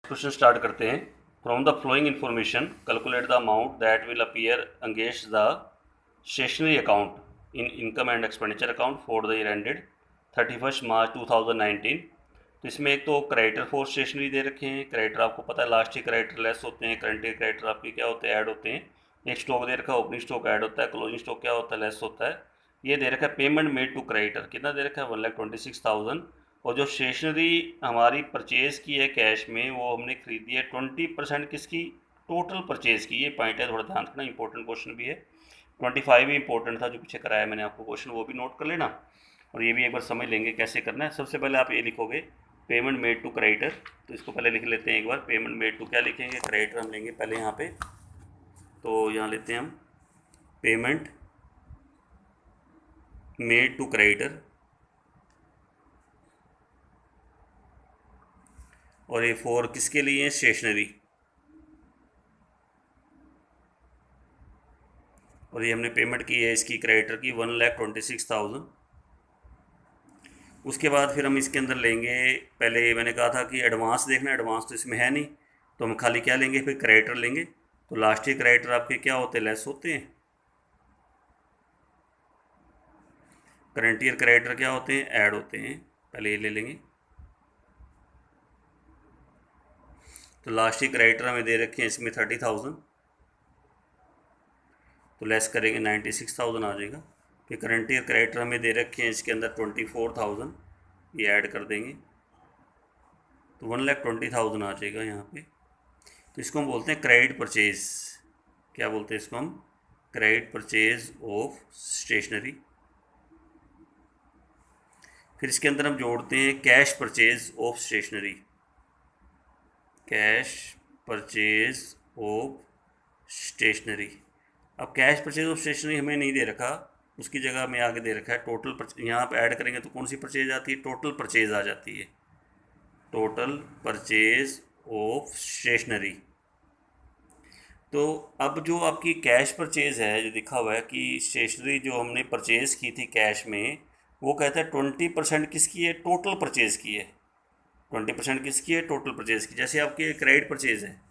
Question start करते हैं। From the flowing information calculate the amount that will appear against the stationery account in income and expenditure account for the year ended 31 March 2019। तो इसमें एक तो creditor for stationery दे रखे हैं। Creditor आपको पता है लास्ट ईयर क्रेडिटर लेस होते हैं, करंट ईयर क्रेडिटर आपके क्या होते हैं, ऐड होते हैं। एक स्टॉक दे रखा है, ओपनिंग स्टॉक ऐड होता है, क्लोजिंग स्टॉक क्या होता है, लेस होता है। ये दे रखा है पेमेंट मेड टू क्रेडिटर, कितना दे रखा है 1,26,000। और जो स्टेशनरी हमारी परचेज़ की है कैश में, वो हमने खरीदी है 20% किसकी, टोटल परचेज़ की। ये पॉइंट है, थोड़ा ध्यान रखना, इंपॉर्टेंट क्वेश्चन भी है। 25 भी इंपॉर्टेंट था जो पीछे कराया मैंने आपको क्वेश्चन, वो भी नोट कर लेना। और ये भी एक बार समझ लेंगे कैसे करना है। सबसे पहले आप ये लिखोगे पेमेंट मेड टू क्रेडिटर, तो इसको पहले लिख लेते हैं एक बार। पेमेंट मेड टू क्या लिखेंगे, क्रेडिटर हम लेंगे पहले यहाँ पे। तो यहाँ लेते हैं हम पेमेंट मेड टू क्रेडिटर, और ये फॉर किसके लिए है, स्टेशनरी। और ये हमने पेमेंट की है इसकी क्रेडिटर की 1,26,000। उसके बाद फिर हम इसके अंदर लेंगे, पहले मैंने कहा था कि एडवांस देखना, एडवांस तो इसमें है नहीं, तो हम खाली क्या लेंगे, फिर क्रेडिटर लेंगे। तो लास्ट ईयर क्रेडिटर आपके क्या होते हैं, लेस होते हैं। करंट ईयर क्रेडिटर क्या होते हैं, ऐड होते हैं। पहले ये ले लेंगे। तो लास्ट ईयर क्रेडिटर हमें दे रखे हैं इसमें 30,000, तो लेस करेंगे 96,000 आ जाएगा। फिर करंट ईयर क्रेडिटर हमें दे रखे हैं इसके अंदर 24,000, ये ऐड कर देंगे तो 1,20,000 आ जाएगा यहाँ पे। तो इसको हम बोलते हैं क्रेडिट परचेज। क्या बोलते हैं इसको हम, क्रेडिट परचेज ऑफ स्टेशनरी। फिर इसके अंदर हम जोड़ते हैं cash purchase of stationery, cash purchase of stationery. अब कैश परचेज ऑफ स्टेशनरी हमें नहीं दे रखा, उसकी जगह में आगे दे रखा है टोटल यहाँ पे ऐड करेंगे तो कौन सी परचेज आती है, टोटल परचेज आ जाती है, टोटल परचेज ऑफ स्टेशनरी। तो अब जो आपकी कैश परचेज है, जो लिखा हुआ है कि स्टेशनरी जो हमने परचेज की थी कैश में, वो कहता है 20% किसकी है, टोटल परचेज की है। 20% किसकी है, टोटल परचेज की। जैसे आपकी क्रेडिट परचेज है,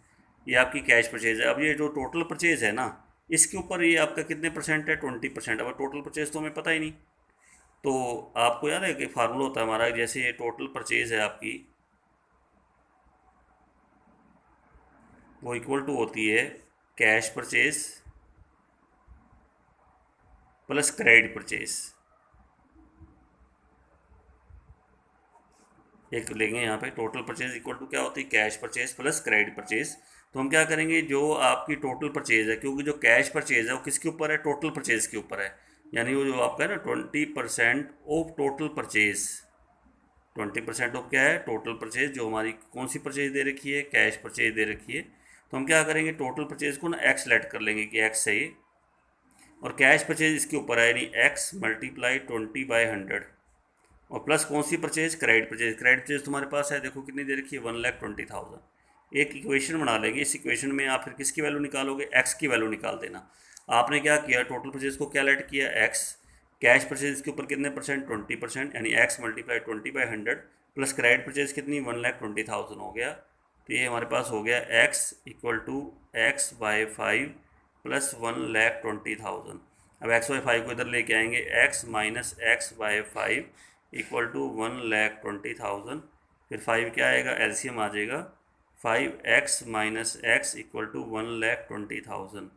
ये आपकी कैश परचेज है। अब ये जो टोटल परचेज है ना, इसके ऊपर ये आपका कितने परसेंट है, 20%। अब टोटल परचेज तो हमें पता ही नहीं। तो आपको याद है कि फार्मूला होता है हमारा, जैसे ये टोटल परचेज है आपकी, वो इक्वल टू होती है cash purchase plus credit purchase. एक लेंगे यहाँ पे, टोटल परचेज इक्वल टू क्या होती है, cash purchase plus credit purchase. तो हम क्या करेंगे, जो आपकी टोटल परचेज है, क्योंकि जो कैश परचेज है वो किसके ऊपर है, टोटल परचेज के ऊपर है। यानी वो जो आपका है ना 20% ऑफ टोटल परचेज, 20% ऑफ क्या है, टोटल परचेज। जो हमारी कौन सी परचेज दे रखी है, कैश परचेज दे रखी है। तो हम क्या करेंगे, टोटल परचेज को ना एक्स लेट कर लेंगे कि एक्स है ये, और कैश परचेज इसके ऊपर है, यानी एक्स मल्टीप्लाई 20/100, और प्लस कौन सी purchase, credit purchase. Credit purchase तुम्हारे पास है, देखो कितनी दे रखी है, 1,20,000। एक इक्वेशन बना लेंगे, इस इक्वेशन में आप फिर किसकी वैल्यू निकालोगे, एक्स की वैल्यू निकाल देना। आपने क्या किया, टोटल परचेज को क्या लेट किया, एक्स। कैश परचेज के ऊपर कितने परसेंट, 20%, यानी x multiply 20/100, plus credit purchase कितनी, 1,20,000 हो गया। तो ये हमारे पास हो गया x equal to x/5 plus 1,20,000। अब x/5 को इधर लेके आएंगे, x minus x/5 equal to 1,20,000। फिर 5 क्या आएगा, एलसीएम आ जाएगा, 5x minus x equal to 1,20,000।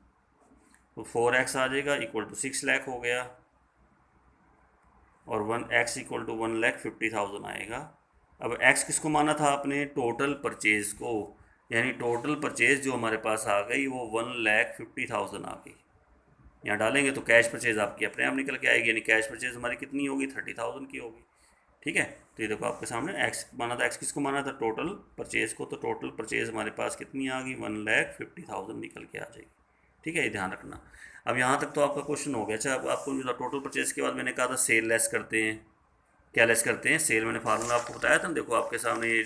तो 4x आ जाएगा इक्वल टू 6 लाख हो गया, और 1x इक्वल टू 1,50,000 आएगा। अब x किसको माना था आपने, टोटल परचेज को, यानी टोटल परचेज जो हमारे पास आ गई वो 1,50,000 आ गई। यहाँ डालेंगे तो कैश परचेज आपकी अपने आप निकल के आएगी, यानी कैश परचेज हमारी कितनी होगी, 30,000 की होगी। ठीक है, तो ये देखो आपके सामने एक्स माना था, एक्स किसको माना था, टोटल परचेज को। तो टोटल परचेज हमारे पास कितनी आ गई, 1,50,000 निकल के आ जाएगी। ठीक है, ये ध्यान रखना। अब यहाँ तक तो आपका क्वेश्चन हो गया। अच्छा, अब आपको जो टोटल परचेज के बाद मैंने कहा था सेल लेस करते हैं, क्या लेस करते हैं, सेल। मैंने फार्मूला आपको बताया था ना, देखो आपके सामने ये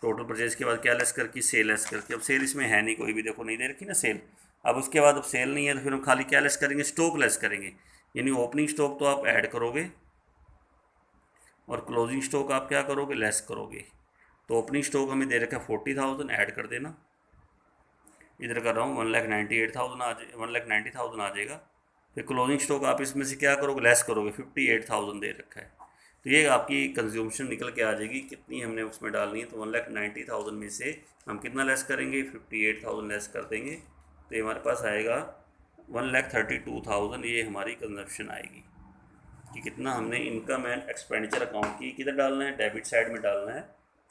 टोटल परचेज के बाद क्या लेस करके, सेल लेस करके। अब सेल इसमें है नहीं कोई भी, देखो नहीं दे रखी ना सेल। अब उसके बाद अब सेल नहीं है, तो फिर हम खाली क्या लेस करेंगे, स्टॉक लेस करेंगे। यानी ओपनिंग स्टॉक तो आप ऐड करोगे, और क्लोजिंग स्टॉक आप क्या करोगे, लेस करोगे। तो ओपनिंग स्टॉक हमें दे रखा है 40,000, ऐड कर देना। इधर कर रहा हूँ 1,98,000 आ जाए, 1,90,000 आ जाएगा। फिर क्लोजिंग स्टॉक आप इसमें से क्या करोगे, लेस करोगे, 58,000 दे रखा है। तो ये आपकी कंज्यूमशन निकल के आ जाएगी, कितनी हमने उसमें डालनी है। तो 1,90,000 में से हम कितना लेस करेंगे, 58,000 लेस कर देंगे, तो ये हमारे पास आएगा 1,32,000। ये हमारी कंजप्शन आएगी कि कितना हमने इनकम एंड एक्सपेंडिचर अकाउंट की किधर डालना है, डेबिट साइड में डालना है।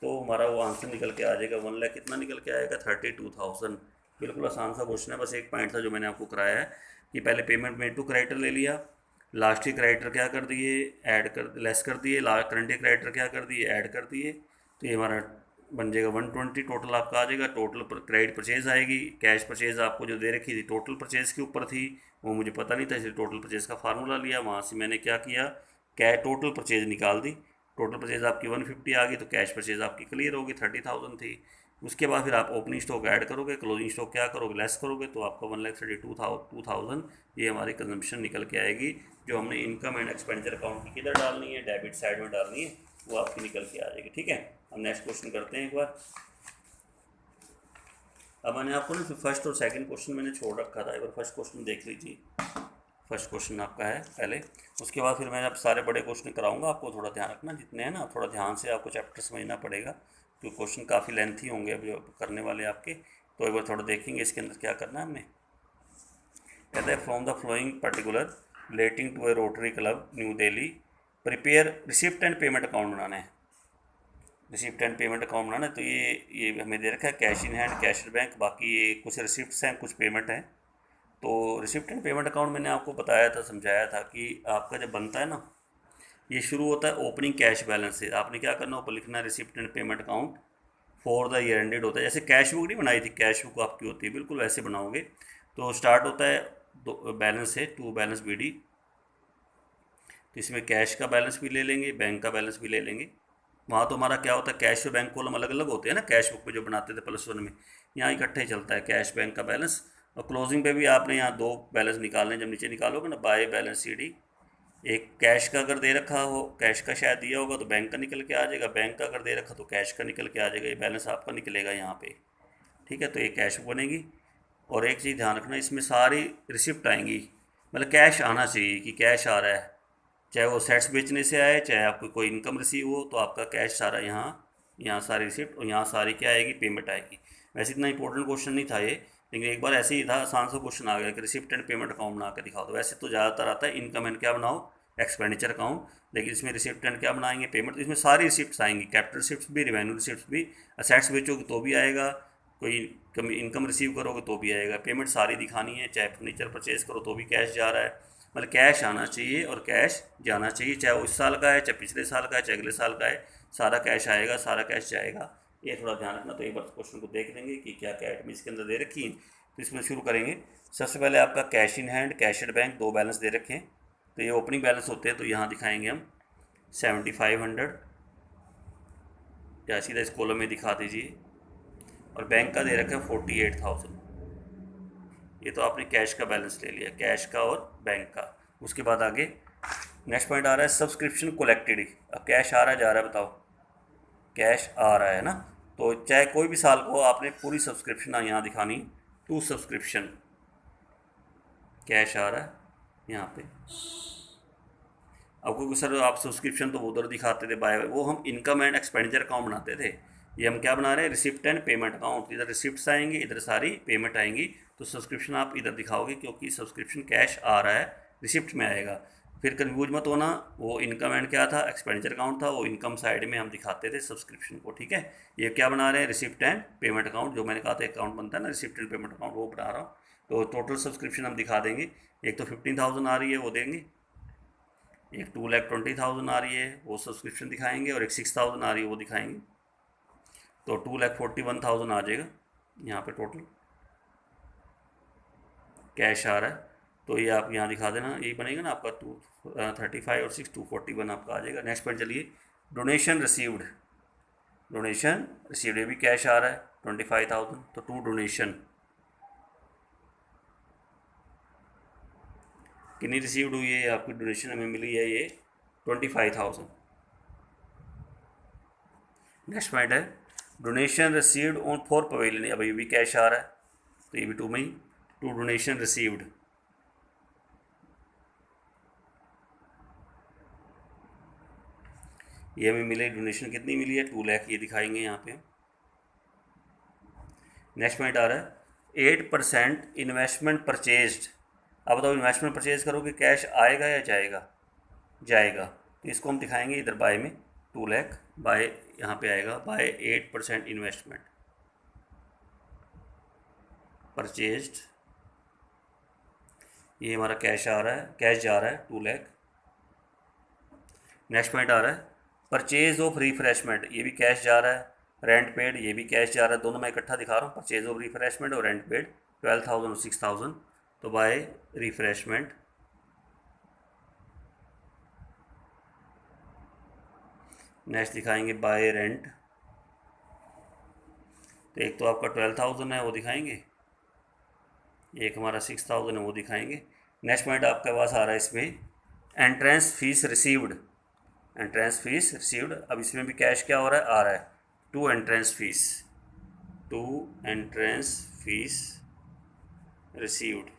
तो हमारा वो आंसर निकल के आ जाएगा 1 लाख कितना निकल के आएगा, 32,000। बिल्कुल आसान सा क्वेश्चन है, बस एक पॉइंट था जो मैंने आपको कराया है कि पहले पेमेंट में टू क्राइटर ले लिया, लास्ट ईयर क्राइटर क्या कर दिए, ऐड कर लेस कर दिए, करंट ईयर क्राइटर क्या कर दिए, ऐड कर दिए। तो ये हमारा बन जाएगा 120 टोटल आपका आ जाएगा। टोटल क्रेडिट परचेज आएगी। कैश परचेज आपको जो दे रखी थी टोटल परचेज के ऊपर थी, वो मुझे पता नहीं था, इसलिए टोटल परचेज का फार्मूला लिया, वहाँ से मैंने क्या किया, टोटल परचेज निकाल दी। टोटल परचेज आपकी 150 आ गई, तो कैश परचेज आपकी क्लियर होगी, 30,000 थी। उसके बाद फिर आप ओपनिंग स्टॉक ऐड करोगे, क्लोजिंग स्टॉक क्या करोगे, लेस करोगे, तो आपका 1,32,000 ये हमारी कंजम्पशन निकल के आएगी, जो हमने इनकम एंड एक्सपेंडिचर अकाउंट की किधर डालनी है, डेबिट साइड में डालनी है, वो आपकी निकल के आ जाएगी। ठीक है, हम नेक्स्ट क्वेश्चन करते हैं एक बार। अब मैंने आपको ना फर्स्ट और सेकंड क्वेश्चन मैंने छोड़ रखा था, एक बार फर्स्ट क्वेश्चन देख लीजिए। फर्स्ट क्वेश्चन आपका है पहले, उसके बाद फिर मैं अब सारे बड़े क्वेश्चन कराऊंगा। आपको थोड़ा ध्यान रखना, जितने हैं ना थोड़ा ध्यान से आपको चैप्टर समझना पड़ेगा, क्योंकि क्वेश्चन काफ़ी लेंथी होंगे अभी करने वाले आपके। तो एक बार थोड़ा देखेंगे इसके अंदर क्या करना है हमने। कहते हैं from the following particular relating to a Rotary Club New Delhi prepare receipt and payment account बनाना है। रिसिप्ट एंड पेमेंट अकाउंट बनाना है, तो ये हमें दे रखा है cash in hand, cash bank, बाकी ये कुछ रिसिप्ट्स हैं, कुछ पेमेंट हैं। तो रिसिप्ट एंड पेमेंट अकाउंट मैंने आपको बताया था, समझाया था कि आपका जब बनता है ना, ये शुरू होता है ओपनिंग कैश बैलेंस से। आपने क्या करना, ऊपर लिखना है receipt and payment account for the year ended होता है। जैसे कैश बुक नहीं बनाई थी, कैश बुक आपकी होती है, बिल्कुल वैसे बनाओगे। तो स्टार्ट होता है दो बैलेंस से, टू बैलेंस BD। तो इसमें कैश का बैलेंस भी ले लेंगे, बैंक का बैलेंस भी ले लेंगे। वहाँ तो हमारा क्या होता है, कैश और बैंक कॉलम अलग अलग होते हैं ना, कैश बुक में जो बनाते थे +1 में। यहाँ इकट्ठे ही चलता है कैश बैंक का बैलेंस। और क्लोजिंग पे भी आपने यहाँ दो बैलेंस निकालने, जब नीचे निकालोगे ना, बाय बैलेंस CD, एक कैश का अगर दे रखा हो, कैश का शायद दिया होगा तो बैंक का निकल के आ जाएगा, बैंक का अगर दे रखा तो कैश का निकल के आ जाएगा, ये बैलेंस आपका निकलेगा यहाँ पे। ठीक है, तो ये कैश बुक बनेगी। और एक चीज़ ध्यान रखना, इसमें सारी रिसिप्ट आएंगी, मतलब कैश आना चाहिए कि कैश आ रहा है, चाहे वो सेट्स बेचने से आए, चाहे आपको कोई इनकम रिसीव हो, तो आपका कैश सारा यहाँ, यहाँ सारी रिसिप्ट, और यहाँ सारी क्या आएगी, पेमेंट आएगी। वैसे इतना इंपॉर्टेंट क्वेश्चन नहीं था ये, लेकिन एक बार ऐसे ही था, आसान सा क्वेश्चन आ गया कि रिसिप्ट एंड पेमेंट अकाउंट बना के दिखाओ। तो वैसे तो ज़्यादातर आता है इनकम एंड क्या बनाओ, एक्सपेंडिचर अकाउंट, लेकिन इसमें रिसिप्ट एंड क्या बनाएंगे, पेमेंट। इसमें सारी रिसिप्ट आएंगी, कैपिटल रिसिप्ट भी, रिवेन्यू रिसिप्ट भी, असेट्स बेचोगे तो भी आएगा, कोई इनकम रिसीव करोगे तो भी आएगा, पेमेंट सारी दिखानी है, चाहे फर्नीचर परचेज करो तो भी कैश जा रहा है। मतलब कैश आना चाहिए और कैश जाना चाहिए, चाहे वो इस साल का है, चाहे पिछले साल का है, चाहे अगले साल का है, सारा कैश आएगा, सारा कैश जाएगा। ये थोड़ा ध्यान रखना। तो एक बार क्वेश्चन को देख लेंगे कि क्या क्या आइटम इसके अंदर दे रखी है। तो इसमें शुरू करेंगे। सबसे पहले आपका cash in hand, cash at bank, दो बैलेंस दे रखे हैं। तो ये ओपनिंग बैलेंस होते हैं, तो यहाँ दिखाएंगे हम 7500, या सीधा इस कॉलम में दिखा दीजिए। और बैंक का दे रखा है 48,000। ये तो आपने कैश का बैलेंस ले लिया, कैश का और बैंक का। उसके बाद आगे नेक्स्ट पॉइंट आ रहा है सब्सक्रिप्शन कलेक्टेड। अब कैश आ रहा है, जा रहा है, बताओ, कैश आ रहा है ना। तो चाहे कोई भी साल को आपने पूरी सब्सक्रिप्शन यहाँ दिखानी, टू सब्सक्रिप्शन, कैश आ रहा है यहाँ पे। अब क्योंकि सर आप सब्सक्रिप्शन तो उधर दिखाते थे बाय, वो हम इनकम एंड एक्सपेंडिचर अकाउंट बनाते थे। ये हम क्या बना रहे हैं, रिसिप्ट एंड पेमेंट अकाउंट। इधर रिसिप्ट्स आएंगी, इधर सारी पेमेंट आएंगी, तो सब्सक्रिप्शन आप इधर दिखाओगे, क्योंकि सब्सक्रिप्शन कैश आ रहा है, रिसिप्ट में आएगा। फिर कन्फ्यूज मत होना, वो इनकम एंड क्या था, एक्सपेंडिचर अकाउंट था, वो इनकम साइड में हम दिखाते थे सब्सक्रिप्शन को। ठीक है, ये क्या बना रहे हैं, रिसिप्ट एंड पेमेंट अकाउंट, जो मैंने कहा था अकाउंट बनता है ना रिसिप्ट एंड पेमेंट अकाउंट, वो बना रहा हूँ। तो टोटल सब्सक्रिप्शन हम दिखा देंगे। एक तो 15,000 आ रही है, वो देंगे। एक 2,20,000 आ रही है, वो सब्सक्रिप्शन दिखाएंगे। और एक 6,000 आ रही है, वो दिखाएंगे। तो 2,41,000 आ जाएगा यहाँ पे टोटल कैश आ रहा है। तो ये आप यहाँ दिखा देना, ये बनेगा ना आपका 235 और 6 241 आपका आ जाएगा। नेक्स्ट पॉइंट चलिए, डोनेशन रिसीव्ड। डोनेशन रिसीव्ड, ये भी कैश आ रहा है 25,000। तो टू डोनेशन, कितनी रिसीव्ड हुई है आपकी डोनेशन, हमें मिली है ये 25,000। नेक्स्ट पॉइंट है donation received on for pavilion, अब ये भी कैश आ रहा है तो ये भी टू में ही, टू डोनेशन रिसीव्ड। ये हमें मिले डोनेशन कितनी मिली है 2 लाख, ये दिखाएंगे यहाँ पे। नेक्स्ट पॉइंट आ रहा है 8% इन्वेस्टमेंट परचेज्ड। अब बताओ इन्वेस्टमेंट परचेज करोगे कैश आएगा या जाएगा? जाएगा। तो इसको हम दिखाएंगे इधर बाय में, 2 लाख बाय, यहाँ पे आएगा बाय 8% इन्वेस्टमेंट परचेज्ड। ये हमारा कैश आ रहा है, कैश जा रहा है 2 लाख। नेक्स्ट पॉइंट आ रहा है परचेज ऑफ रिफ्रेशमेंट, ये भी कैश जा रहा है। रेंट पेड, ये भी कैश जा रहा है। दोनों मैं इकट्ठा दिखा रहा हूँ, परचेज ऑफ रिफ्रेशमेंट और रेंट पेड, 12,000 और 6,000। तो बाय रिफ्रेशमेंट, नेक्स्ट दिखाएंगे बाय रेंट। तो एक तो आपका 12,000 है वो दिखाएंगे, एक हमारा 6,000 है वो दिखाएंगे। नेक्स्ट पॉइंट आपके पास आ रहा है इसमें entrance fees received, entrance fees received. अब इसमें भी कैश क्या हो रहा है, आ रहा है to entrance fees, to entrance fees received.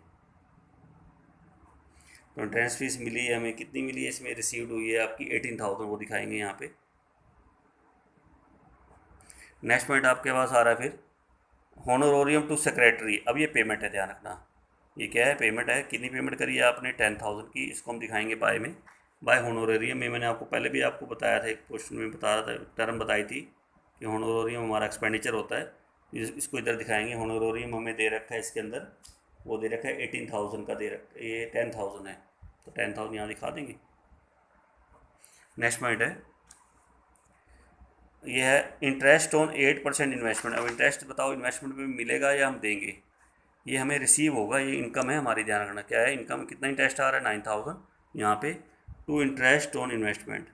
तो एंट्रेंस फीस मिली है हमें, कितनी मिली है इसमें, रिसीव्ड हुई है आपकी 18,000, वो दिखाएंगे यहाँ पे। नेक्स्ट पॉइंट आपके पास आ रहा है फिर होनोरोरियम टू सेक्रेटरी। अब ये पेमेंट है, ध्यान रखना, ये क्या है, पेमेंट है। कितनी पेमेंट करी है आपने, 10,000 की। इसको हम दिखाएंगे बाय में, बाय होनोरेरियम में। मैंने आपको पहले भी आपको बताया था, एक क्वेश्चन में बता रहा था, टर्म बताई थी कि होनोरेरियम हमारा एक्सपेंडिचर होता है। इसको इधर दिखाएंगे, होनोरेरियम हमें दे रखा है इसके अंदर, वो दे रखा है 18,000 का, दे रखा है, ये 10,000 है तो 10,000 यहाँ दिखा देंगे। नेक्स्ट पॉइंट है, ये है इंटरेस्ट ऑन 8% इन्वेस्टमेंट। अब इंटरेस्ट बताओ इन्वेस्टमेंट में मिलेगा या हम देंगे, ये हमें रिसीव होगा, ये इनकम है हमारी। ध्यान रखना क्या है इनकम, कितना इंटरेस्ट आ रहा है 9,000 यहाँ पे, टू इंटरेस्ट ऑन इन्वेस्टमेंट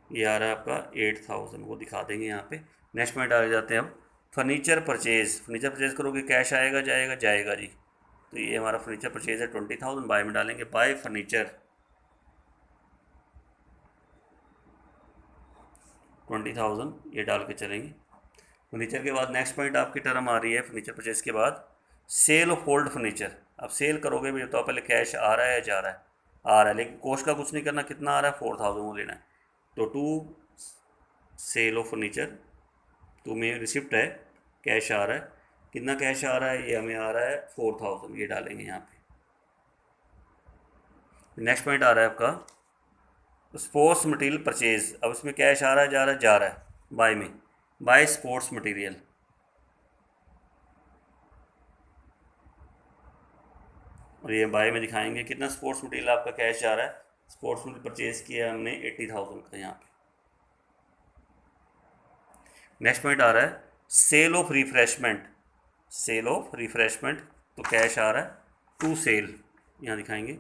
ये आ रहा है आपका 8,000, वो दिखा देंगे यहाँ पे। नेक्स्ट पॉइंट आ जाते हैं हम फर्नीचर परचेज। फर्नीचर परचेज करोगे कैश आएगा जाएगा, जाएगा जी। तो ये हमारा फर्नीचर परचेज है 20,000, बाय में डालेंगे बाय फर्नीचर 20,000, ये डाल के चलेंगे। फर्नीचर के बाद नेक्स्ट पॉइंट आपकी टर्म आ रही है फर्नीचर परचेज के बाद सेल ऑफ ओल्ड फर्नीचर। अब सेल करोगे भी बताओ पहले कैश आ रहा है या जा रहा है, आ रहा है, लेकिन कोस्ट का कुछ नहीं करना, कितना आ रहा है 4,000 वो लेना है। तो टू सेल ऑफ फर्नीचर, तो में रिसिप्ट है, कैश आ रहा है, कितना कैश आ रहा है, ये हमें आ रहा है 4,000, ये डालेंगे यहाँ पे। नेक्स्ट पॉइंट आ रहा है आपका स्पोर्ट्स मटेरियल परचेज। अब इसमें कैश आ रहा है जा रहा है, जा रहा है बाय में, बाय स्पोर्ट्स मटेरियल। और ये बाय में दिखाएंगे कितना स्पोर्ट्स मटेरियल आपका कैश जा रहा है। स्पोर्ट्स मटेरियल परचेज किया हमने 80,000 का यहाँ पे। नेक्स्ट पॉइंट आ रहा है sale of refreshment, sale of refreshment. तो कैश आ रहा है टू सेल, यहाँ दिखाएंगे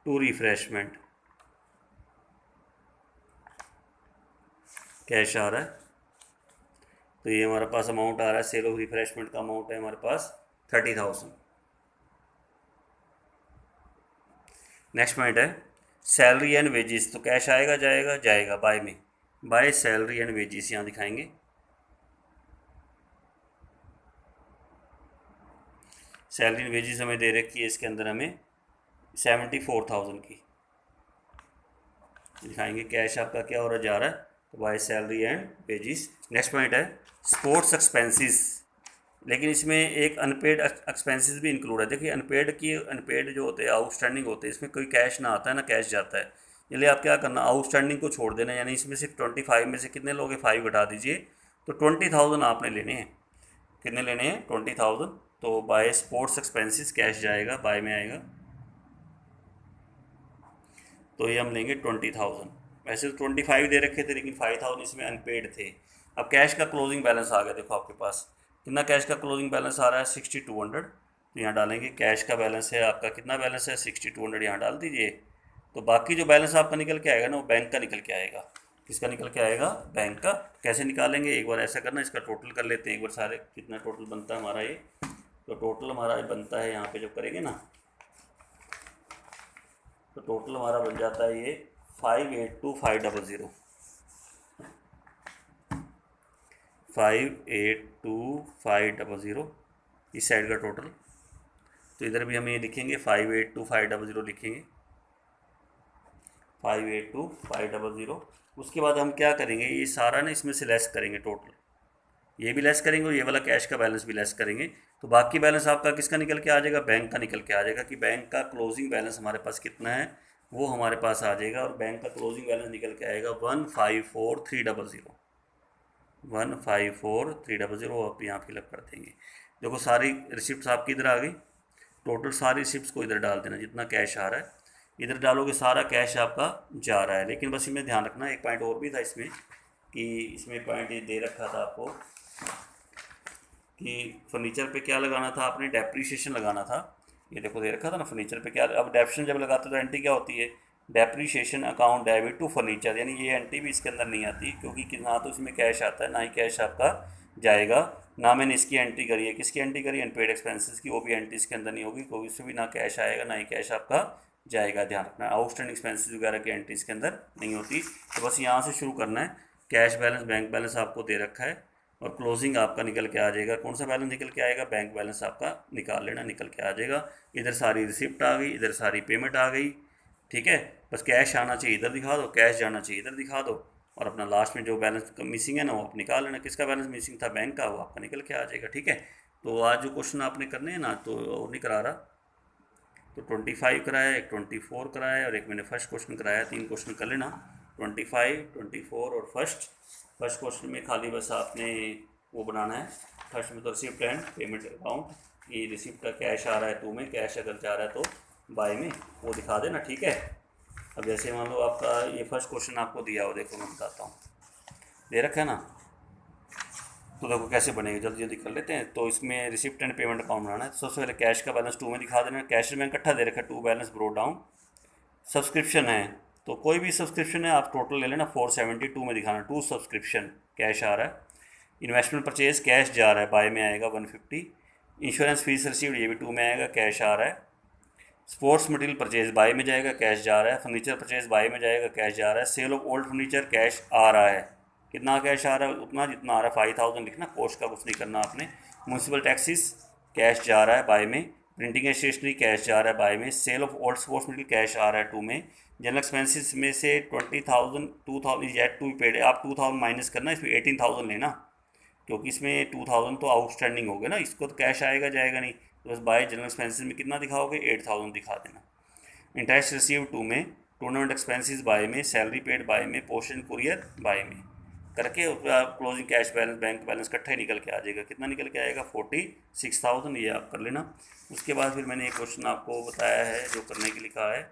टू रिफ्रेशमेंट, कैश आ रहा है। तो ये हमारे पास अमाउंट आ रहा है, सेल ऑफ रिफ्रेशमेंट का अमाउंट है हमारे पास 30,000। नेक्स्ट पॉइंट है सैलरी एंड वेजेस। तो कैश आएगा जाएगा, जाएगा बाय में, बाय सैलरी एंड वेजेस, यहाँ दिखाएंगे। सैलरी एंड वेजेस हमें दे रखी है इसके अंदर हमें 74,000 की, दिखाएंगे कैश आपका क्या हो रहा जा रहा है, तो by salary and wages. Next point है स्पोर्ट्स एक्सपेंसेस, लेकिन इसमें एक अनपेड एक्सपेंसेस भी इंक्लूड है। देखिए अनपेड जो होते हैं, आउटस्टैंडिंग होते हैं, इसमें कोई कैश ना आता है ना कैश जाता है। इसलिए आप क्या करना, आउटस्टैंडिंग को छोड़ देना, यानी इसमें सिर्फ 25 में से कितने लोगे 5 घटा दीजिए, तो 20,000 आपने लेने हैं। कितने लेने हैं 20,000। तो बाय स्पोर्ट्स एक्सपेंसेस कैश जाएगा, बाय में आएगा, तो ये हम लेंगे 20,000। वैसे तो 25 दे रखे थे लेकिन 5,000 इसमें अनपेड थे। अब कैश का क्लोजिंग बैलेंस आ गया, देखो आपके पास कितना कैश का क्लोजिंग बैलेंस आ रहा है 6200। तो यहाँ डालेंगे कैश का बैलेंस है आपका, कितना बैलेंस है 6200, यहाँ डाल दीजिए। तो बाकी जो बैलेंस आपका निकल के आएगा ना, वो बैंक का निकल के आएगा। किसका निकल के आएगा, बैंक का। कैसे निकालेंगे, एक बार ऐसा करना, इसका टोटल कर लेते हैं एक बार सारे, कितना टोटल बनता है हमारा ये। तो टोटल हमारा बनता है यहाँ पे जब करेंगे ना, तो टोटल हमारा बन जाता है ये 582,500। 582500 इस साइड का टोटल। तो इधर भी हम ये लिखेंगे 582500 लिखेंगे, 582500। उसके बाद हम क्या करेंगे, ये सारा ना इसमें से लेस करेंगे टोटल, ये भी लेस करेंगे और ये वाला कैश का बैलेंस भी लेस करेंगे। तो बाकी बैलेंस आपका किसका निकल के आ जाएगा, बैंक का निकल के आ जाएगा कि बैंक का क्लोजिंग बैलेंस हमारे पास कितना है वो हमारे पास आ जाएगा। और बैंक का क्लोजिंग बैलेंस निकल के आएगा 154300, 154300। आप यहाँ फिलअप कर देंगे। देखो सारी रिसिप्ट आपकी इधर आ गई, टोटल सारी रिसिप्ट को इधर डाल देना, जितना कैश आ रहा है इधर डालोगे सारा कैश आपका जा रहा है। लेकिन बस इसमें ध्यान रखना, एक पॉइंट और भी था इसमें कि इसमें पॉइंट ये दे रखा था आपको कि फर्नीचर पे क्या लगाना था, आपने डेप्रीशिएशन लगाना था। ये देखो दे रखा था ना फर्नीचर पे क्या। अब डेप्रीशिएशन जब लगाते तो एंट्री क्या होती है, depreciation account debit to furniture, यानी ये एंट्री भी इसके अंदर नहीं आती क्योंकि ना तो इसमें कैश आता है ना ही कैश आपका जाएगा। ना मैंने इसकी एंट्री करी है, किसकी एंट्री करी, अनपेड एक्सपेंसेस की, वो भी एंट्री इसके अंदर नहीं होगी क्योंकि इससे भी ना कैश आएगा ना ही कैश आपका जाएगा। ध्यान रखना आउटस्टैंडिंग एक्सपेंसेस वगैरह की एंट्री इसके अंदर नहीं होती। तो बस यहाँ से शुरू करना है। कैश बैलेंस बैंक बैलेंस आपको दे रखा है और क्लोजिंग आपका निकल के आ जाएगा। कौन सा बैलेंस निकल के आएगा, बैंक बैलेंस आपका निकाल लेना, निकल के आ जाएगा। इधर सारी रिसिप्ट आ गई, इधर सारी पेमेंट आ गई, ठीक है। बस कैश आना चाहिए इधर दिखा दो, कैश जाना चाहिए इधर दिखा दो, और अपना लास्ट में जो बैलेंस मिसिंग है ना वो आप निकाल लेना। किसका बैलेंस मिसिंग था, बैंक का, वो आपका निकल के आ जाएगा, ठीक है। तो आज जो क्वेश्चन आपने करने हैं ना तो वो नहीं करा रहा, तो 25 कराया, एक 24 कराया और एक मैंने फर्स्ट क्वेश्चन कराया। 3 क्वेश्चन कर लेना, 25, 24 और फर्स्ट क्वेश्चन में खाली बस आपने वो बनाना है। फर्स्ट में तो रिसिप्ट एंड पेमेंट अकाउंट, ये रिसिप्ट का कैश आ रहा है टू में, कैश अगर जा रहा है तो बाय में, वो दिखा देना, ठीक है। अब जैसे मान लो आपका ये फर्स्ट क्वेश्चन आपको दिया हो, देखो मैं बताता हूँ, दे रखा है ना, तो देखो कैसे बनेगा, जल्दी जल्दी कर लेते हैं। तो इसमें रिसिप्ट एंड पेमेंट अकाउंट बनाना है। तो सबसे पहले कैश का बैलेंस टू में दिखा देना, कैश में इकट्ठा दे रखा है, to balance brought down. Subscription है तो कोई भी सब्सक्रिप्शन है आप टोटल ले लेना, 472 में दिखाना, टू सब्सक्रिप्शन कैश आ रहा है। इन्वेस्टमेंट परचेज कैश जा रहा है, बाय में आएगा 150। इंश्योरेंस फीस रिसीव्ड ये भी टू में आएगा, कैश आ रहा है। स्पोर्ट्स मटेरियल परचेज बाय में जाएगा, कैश जा रहा है। फर्नीचर परचेज बाय में जाएगा, कैश जा रहा है। Sale of old furniture cash आ रहा है, कितना कैश आ रहा है, उतना जितना आ रहा है, 5000 लिखना, कोस्ट का कुछ नहीं करना आपने। म्यूनसिपल टैक्सेस कैश जा रहा है बाय में। प्रिंटिंग एंड स्टेशनरी कैश जा रहा है बाय में। Sale of old sports material cash आ रहा है टू में। जनरल एक्सपेंसिस में से 20,000 2000 येट टू पेड, आप 2000 माइनस करना, इसमें 18,000 लेना क्योंकि इसमें 2000 तो आउटस्टैंडिंग हो गया ना, इसको तो कैश आएगा जाएगा नहीं, तो बस बाय जनरल एक्सपेंसिस में कितना दिखाओगे, 8000 दिखा देना। इंटरेस्ट रिसीव टू में, टूर्नामेंट एक्सपेंसिस बाय में, सैलरी पेड बाय में, पोस्टल कुरियर बाय में करके closing cash balance bank balance इकट्ठा ही निकल के आ जाएगा। कितना निकल के आएगा, 46,000, ये आप कर लेना। उसके बाद फिर मैंने एक क्वेश्चन आपको बताया है जो करने के लिखा है,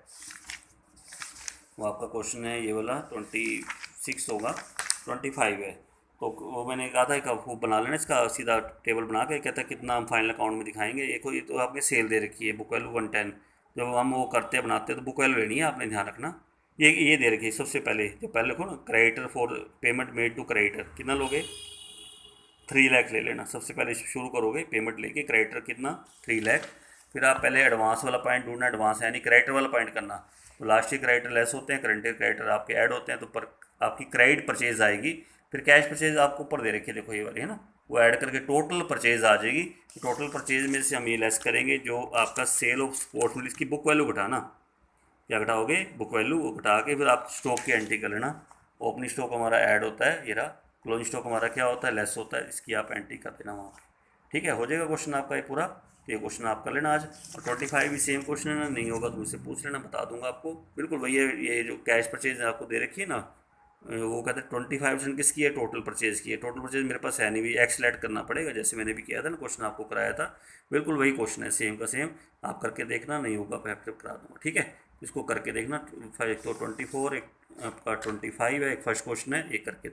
वो आपका क्वेश्चन है ये वाला 26 होगा, 25 है। तो वो मैंने कहा था कि वो बना लेना, इसका सीधा टेबल बना के कहता है कितना हम फाइनल अकाउंट में दिखाएंगे। ये तो आपने सेल दे रखी है, बुक वैल्यू 110। जब हम वो करते हैं बनाते हैं तो बुक वैल्यू लेनी है, आपने ध्यान रखना। ये दे रखी है सबसे पहले, जो पहले लिखो ना, creditor for payment made to creditor, कितना लोगे, 3 लाख ले लेना। सबसे पहले शुरू करोगे पेमेंट लेके, क्रेडिटर कितना, 3 लाख। फिर आप पहले एडवांस वाला पॉइंट ढूंढना, एडवांस यानी क्रेडिटर वाला पॉइंट करना। तो लास्ट ईयर क्रेडिटर लेस होते हैं, करंट ईयर क्रेडिटर आपके ऐड होते हैं, तो पर आपकी क्रेडिट परचेज आएगी। फिर कैश परचेज आपको ऊपर दे रखी है, देखो ये वाली है ना, वो ऐड करके टोटल परचेज आ जाएगी। टोटल परचेज में से हम ये लेस करेंगे जो आपका सेल ऑफ स्पोर्ट्स में, इसकी बुक वैल्यू घटाना, क्या घटाओगे, बुक वैल्यू, वो घटा के फिर आप स्टॉक की एंट्री कर लेना। ओपनिंग स्टॉक हमारा ऐड होता है, ये रहा। क्लोजिंग स्टॉक हमारा क्या होता है, लेस होता है, इसकी आप एंट्री कर देना वहाँ पे, ठीक है। हो जाएगा क्वेश्चन आपका ये पूरा। तो ये क्वेश्चन आप कर लेना आज। और 25 भी सेम क्वेश्चन है ना, नहीं होगा तो मुझसे पूछ लेना, बता दूंगा आपको। बिल्कुल भैया, ये जो कैश परचेज आपको दे रखी है ना, वो कहते हैं 25% किसकी है, टोटल परचेज की है। टोटल परचेज मेरे पास है नहीं, भी एक्स ऐड करना पड़ेगा, जैसे मैंने भी किया था ना, क्वेश्चन आपको कराया था, बिल्कुल वही क्वेश्चन है, सेम का सेम। आप करके देखना, नहीं होगा मैं फिर करा दूँगा, ठीक है। इसको करके देखना, एक तो 24, एक आपका 25 है, एक फर्स्ट क्वेश्चन है, एक करके